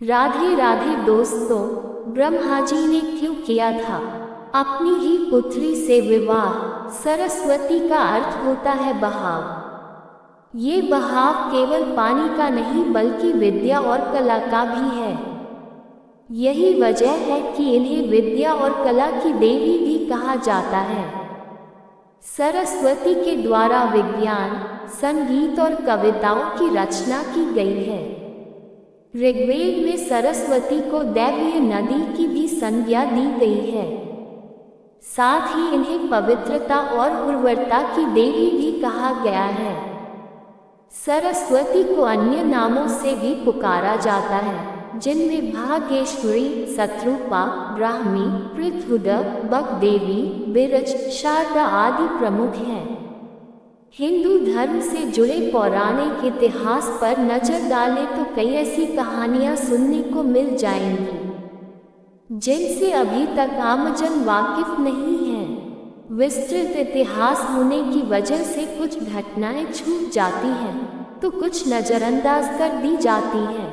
राधे राधे दोस्तों, ब्रह्मा जी ने क्यों किया था अपनी ही पुत्री से विवाह? सरस्वती का अर्थ होता है बहाव। ये बहाव केवल पानी का नहीं बल्कि विद्या और कला का भी है। यही वजह है कि इन्हें विद्या और कला की देवी भी कहा जाता है। सरस्वती के द्वारा विज्ञान, संगीत और कविताओं की रचना की गई है। ऋग्वेद में सरस्वती को दैवीय नदी की भी संज्ञा दी गई है। साथ ही इन्हें पवित्रता और उर्वरता की देवी भी कहा गया है। सरस्वती को अन्य नामों से भी पुकारा जाता है, जिनमें भाग्येश्वरी, शत्रुपा, ब्राह्मी, पृथुदा, बगदेवी, बिरज, शारदा आदि प्रमुख हैं। हिंदू धर्म से जुड़े पौराणिक इतिहास पर नजर डालें तो कई ऐसी कहानियां सुनने को मिल जाएंगी जिनसे अभी तक आमजन वाकिफ नहीं है। विस्तृत इतिहास होने की वजह से कुछ घटनाएं छूट जाती हैं तो कुछ नजरअंदाज कर दी जाती हैं।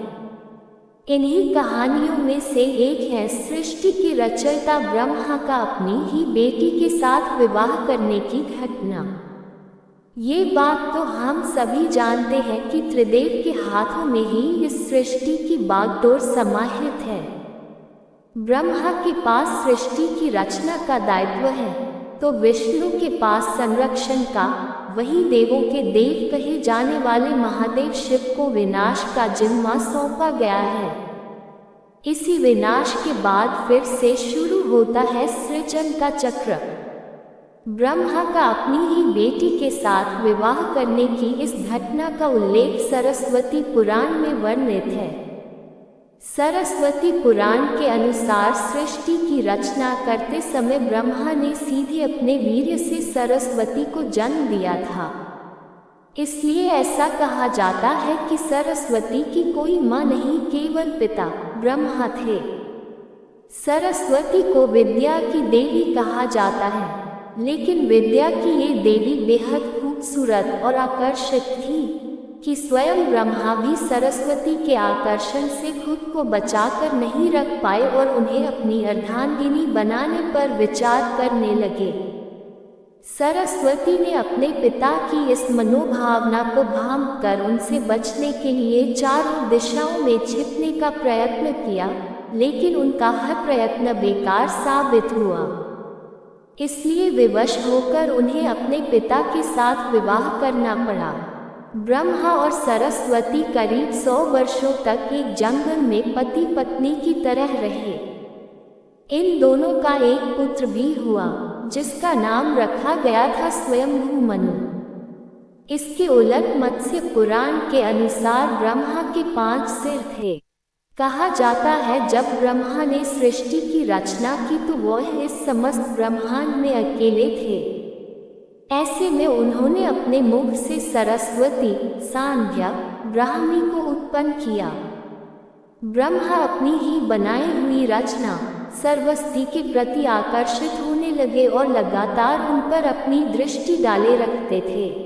इन्हीं कहानियों में से एक है सृष्टि के रचयिता ब्रह्मा का अपनी ही बेटी के साथ विवाह करने की घटना। ये बात तो हम सभी जानते हैं कि त्रिदेव के हाथों में ही इस सृष्टि की बागडोर समाहित है। ब्रह्मा के पास सृष्टि की रचना का दायित्व है तो विष्णु के पास संरक्षण का, वही देवों के देव कहे जाने वाले महादेव शिव को विनाश का जिम्मा सौंपा गया है। इसी विनाश के बाद फिर से शुरू होता है सृजन का चक्र। ब्रह्मा का अपनी ही बेटी के साथ विवाह करने की इस घटना का उल्लेख सरस्वती पुराण में वर्णित है। सरस्वती पुराण के अनुसार सृष्टि की रचना करते समय ब्रह्मा ने सीधे अपने वीर्य से सरस्वती को जन्म दिया था। इसलिए ऐसा कहा जाता है कि सरस्वती की कोई मां नहीं, केवल पिता ब्रह्मा थे। सरस्वती को विद्या की देवी कहा जाता है, लेकिन विद्या की ये देवी बेहद खूबसूरत और आकर्षक थी कि स्वयं ब्रह्मा भी सरस्वती के आकर्षण से खुद को बचाकर नहीं रख पाए और उन्हें अपनी अर्धांगिनी बनाने पर विचार करने लगे। सरस्वती ने अपने पिता की इस मनोभावना को भांप कर उनसे बचने के लिए चारों दिशाओं में छिपने का प्रयत्न किया, लेकिन उनका हर प्रयत्न बेकार साबित हुआ। इसलिए विवश होकर उन्हें अपने पिता के साथ विवाह करना पड़ा। ब्रह्मा और सरस्वती करीब 100 वर्षों तक एक जंगल में पति पत्नी की तरह रहे। इन दोनों का एक पुत्र भी हुआ जिसका नाम रखा गया था स्वयंभू मनु। इसके उलट मत्स्य पुराण के अनुसार ब्रह्मा के 5 सिर थे। कहा जाता है जब ब्रह्मा ने सृष्टि की रचना की तो वह इस समस्त ब्रह्मांड में अकेले थे। ऐसे में उन्होंने अपने मुख से सरस्वती, सांध्या, ब्राह्मी को उत्पन्न किया। ब्रह्मा अपनी ही बनाई हुई रचना सरस्वती के प्रति आकर्षित होने लगे और लगातार उन पर अपनी दृष्टि डाले रखते थे।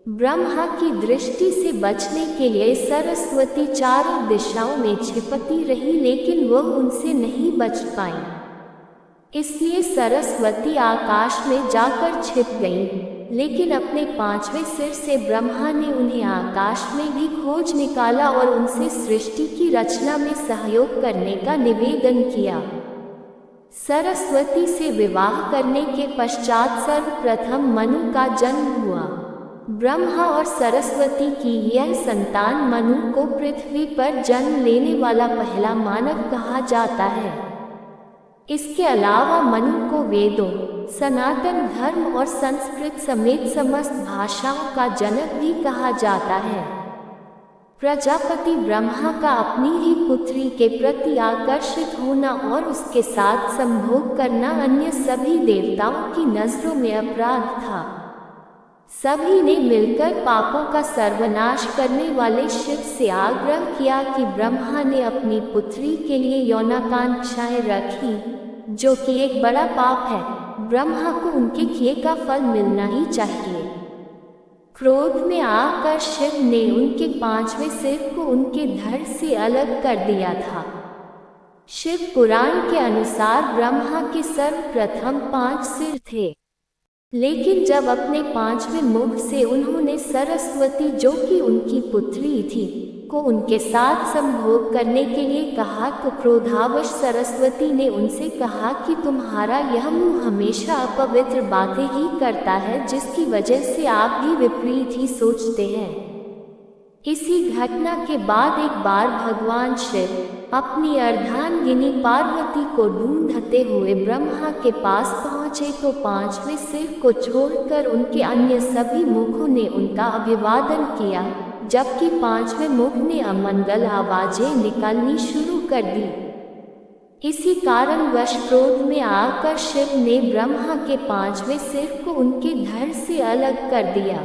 ब्रह्मा की दृष्टि से बचने के लिए सरस्वती चारों दिशाओं में छिपती रही, लेकिन वह उनसे नहीं बच पाई। इसलिए सरस्वती आकाश में जाकर छिप गईं, लेकिन अपने 5वें सिर से ब्रह्मा ने उन्हें आकाश में भी खोज निकाला और उनसे सृष्टि की रचना में सहयोग करने का निवेदन किया। सरस्वती से विवाह करने के पश्चात सर्वप्रथम मनु का जन्म हुआ। ब्रह्मा और सरस्वती की यह संतान मनु को पृथ्वी पर जन्म लेने वाला पहला मानव कहा जाता है। इसके अलावा मनु को वेदों, सनातन धर्म और संस्कृत समेत समस्त भाषाओं का जनक भी कहा जाता है। प्रजापति ब्रह्मा का अपनी ही पुत्री के प्रति आकर्षित होना और उसके साथ संभोग करना अन्य सभी देवताओं की नजरों में अपराध था। सभी ने मिलकर पापों का सर्वनाश करने वाले शिव से आग्रह किया कि ब्रह्मा ने अपनी पुत्री के लिए यौनाकांक्षाएं रखी, जो कि एक बड़ा पाप है। ब्रह्मा को उनके किए का फल मिलना ही चाहिए। क्रोध में आकर शिव ने उनके 5वें सिर को उनके धड़ से अलग कर दिया था। शिव पुराण के अनुसार ब्रह्मा के सर्वप्रथम 5 सिर थे, लेकिन जब अपने 5वें मुख से उन्होंने सरस्वती, जो कि उनकी पुत्री थी, को उनके साथ संभोग करने के लिए कहा, तो क्रोधावश सरस्वती ने उनसे कहा कि तुम्हारा यह मुंह हमेशा अपवित्र बातें ही करता है, जिसकी वजह से आप भी विपरीत ही सोचते हैं। इसी घटना के बाद एक बार भगवान शिव अपनी अर्धांगिनी पार्वती को ढूंढते हुए ब्रह्मा के पास पहुँचे, तो 5वें सिर को छोड़कर उनके अन्य सभी मुखों ने उनका अभिवादन किया, जबकि 5वें मुख ने अमंगल आवाजें निकालनी शुरू कर दी। इसी कारणवश क्रोध में आकर शिव ने ब्रह्मा के 5वें सिर को उनके धड़ से अलग कर दिया।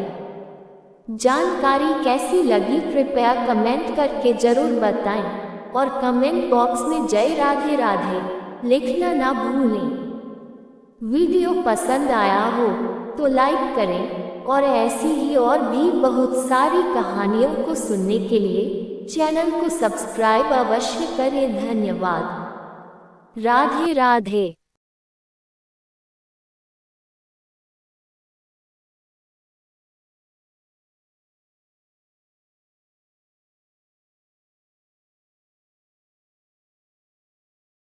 जानकारी कैसी लगी कृपया कमेंट करके जरूर बताएं और कमेंट बॉक्स में जय राधे राधे लिखना ना भूलें। वीडियो पसंद आया हो तो लाइक करें और ऐसी ही और भी बहुत सारी कहानियों को सुनने के लिए चैनल को सब्सक्राइब अवश्य करें। धन्यवाद। राधे राधे।